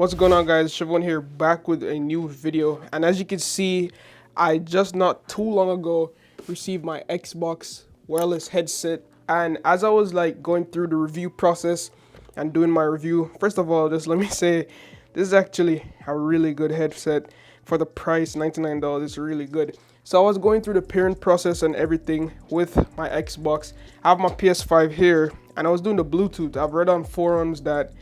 What's going on, guys? Shevon here, back with a new video. And as you can see, I just not too long ago received my Xbox wireless headset. And as I was like going through the review process and doing my review, first of all, just let me say this is actually a really good headset for the price. $99 is really good. So I was going through the pairing process and everything with my Xbox. I have my PS5 here, and I was doing the Bluetooth. I've read on forums that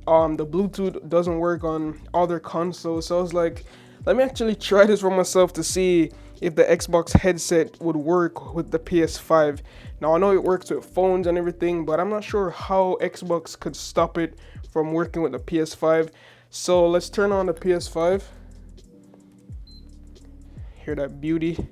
the Bluetooth doesn't work on other consoles, so I was like, let me actually try this for myself to see if the Xbox headset would work with the PS5. Now I know it works with phones and everything, but I'm not sure how Xbox could stop it from working with the PS5. So let's turn on the PS5. Hear that beauty.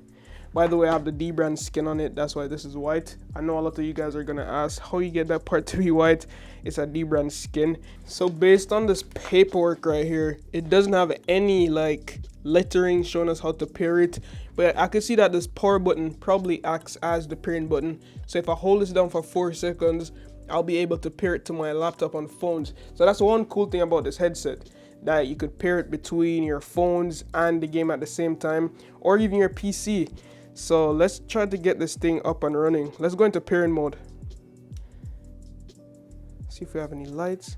By the way, I have the D brand skin on it, that's why this is white. I know a lot of you guys are gonna ask how you get that part to be white. It's a D brand skin. So based on this paperwork right here, it doesn't have any like lettering showing us how to pair it, but I can see that this power button probably acts as the pairing button. So if I hold this down for 4 seconds, I'll be able to pair it to my laptop on phones. So that's one cool thing about this headset, that you could pair it between your phones and the game at the same time, or even your PC. So let's try to get this thing up and running. Let's go into pairing mode. See if we have any lights.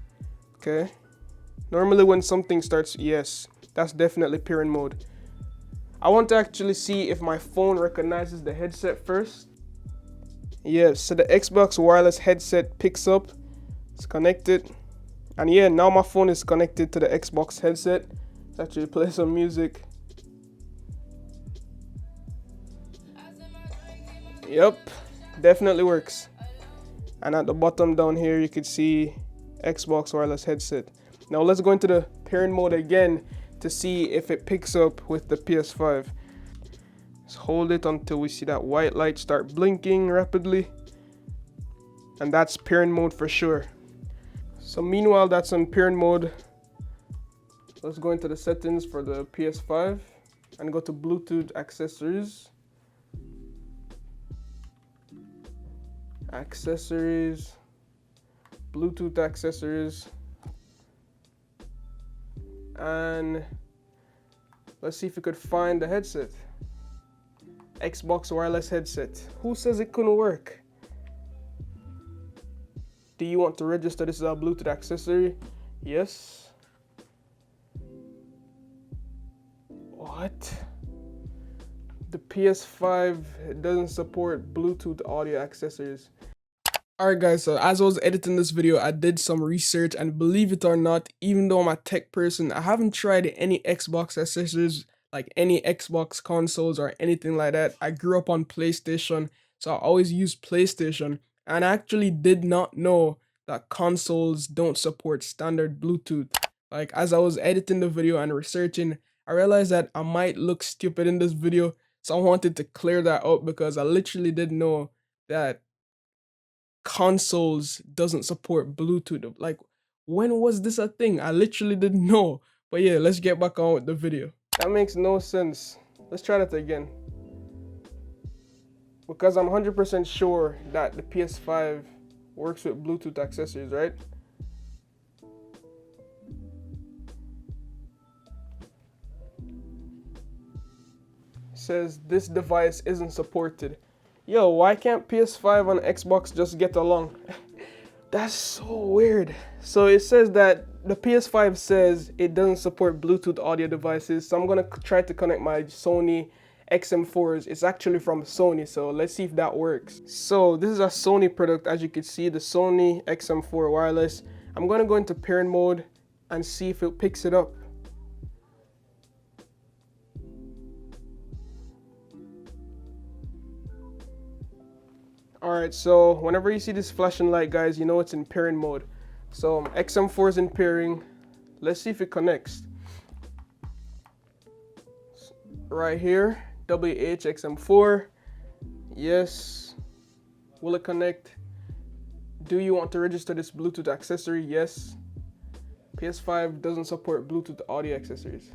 Okay. Normally when something starts, yes, that's definitely pairing mode. I want to actually see if my phone recognizes the headset first. Yes, so the Xbox wireless headset picks up. It's connected. And yeah, now my phone is connected to the Xbox headset. Let's actually play some music. Yep, definitely works. And at the bottom down here, you can see Xbox wireless headset. Now let's go into the pairing mode again to see if it picks up with the PS5. Let's hold it until we see that white light start blinking rapidly. And that's pairing mode for sure. So meanwhile, that's on pairing mode. Let's go into the settings for the PS5 and go to Bluetooth accessories. Accessories, Bluetooth accessories, and let's see if we could find the headset. Xbox wireless headset. Who says it couldn't work? Do you want to register this as a Bluetooth accessory? Yes. What? The PS5 doesn't support Bluetooth audio accessories. Alright guys, so as I was editing this video, I did some research, and believe it or not, even though I'm a tech person, I haven't tried any Xbox accessories, like any Xbox consoles or anything like that. I grew up on PlayStation, so I always used PlayStation, and I actually did not know that consoles don't support standard Bluetooth. Like, as I was editing the video and researching, I realized that I might look stupid in this video, so I wanted to clear that up because I literally didn't know that consoles doesn't support Bluetooth. Like, when was this a thing? I literally didn't know. But yeah, let's get back on with the video. That makes no sense. Let's try that again. Because I'm 100% sure that the PS5 works with Bluetooth accessories, right? Says this device isn't supported. Yo, why can't PS5 and Xbox just get along? That's so weird. So it says that the PS5 says it doesn't support Bluetooth audio devices. So I'm gonna try to connect my Sony XM4s. It's actually from Sony, so let's see if that works. So this is a Sony product, as you can see, the Sony XM4 wireless. I'm gonna go into pairing mode and see if it picks it up. Alright, so whenever you see this flashing light, guys, you know it's in pairing mode. So XM4 is in pairing. Let's see if it connects. Right here, WHXM4. Yes. Will it connect? Do you want to register this Bluetooth accessory? Yes. PS5 doesn't support Bluetooth audio accessories.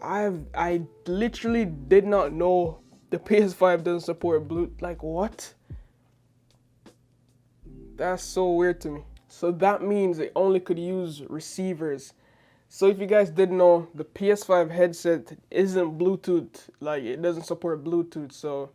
I literally did not know the PS5 doesn't support Bluetooth. Like, what? That's so weird to me. So that means they only could use receivers So if you guys didn't know, the PS5 headset isn't Bluetooth, like it doesn't support Bluetooth. So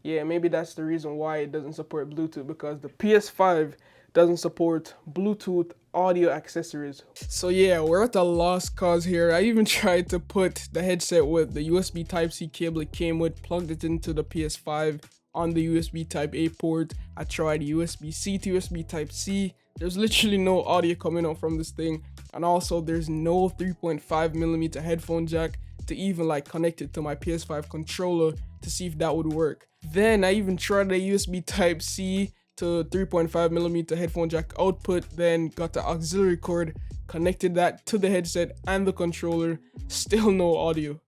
yeah, maybe that's the reason why it doesn't support Bluetooth, because the PS5 doesn't support Bluetooth audio accessories. So yeah, we're at a lost cause here. I even tried to put the headset with the USB Type-C cable it came with, plugged it into the PS5 on the USB Type-A port. I tried USB-C to USB Type-C. There's literally no audio coming out from this thing. And also there's no 3.5mm headphone jack to even like connect it to my PS5 controller to see if that would work. Then I even tried a USB Type-C to 3.5mm headphone jack output, then got the auxiliary cord, connected that to the headset and the controller, still no audio.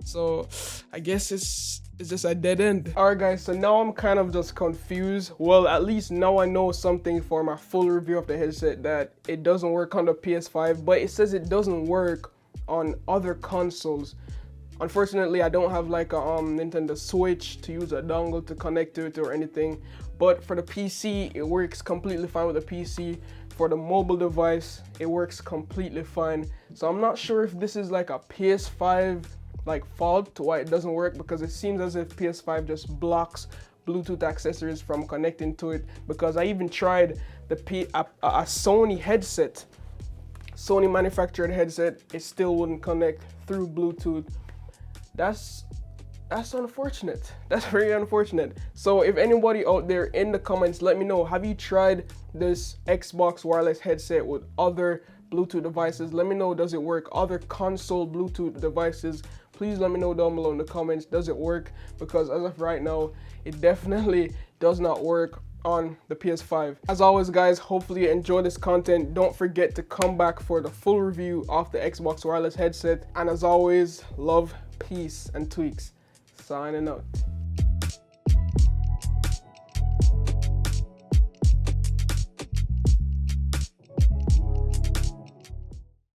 So I guess it's just a dead end. Alright guys, so now I'm kind of just confused. Well, at least now I know something for my full review of the headset, that it doesn't work on the PS5, but it says it doesn't work on other consoles. Unfortunately, I don't have like a Nintendo Switch to use a dongle to connect to it or anything. But for the PC, it works completely fine with the PC. For the mobile device, it works completely fine. So I'm not sure if this is like a PS5 like fault to why it doesn't work, because it seems as if PS5 just blocks Bluetooth accessories from connecting to it. Because I even tried a Sony headset, Sony manufactured headset, it still wouldn't connect through Bluetooth. That's unfortunate. That's very unfortunate. So if anybody out there in the comments, let me know, have you tried this Xbox wireless headset with other Bluetooth devices? Let me know, does it work? Other console Bluetooth devices, please let me know down below in the comments, does it work? Because as of right now, it definitely does not work on the PS5. As always guys, hopefully you enjoy this content. Don't forget to come back for the full review of the Xbox wireless headset. And as always, love, peace, and tweaks. Signing out.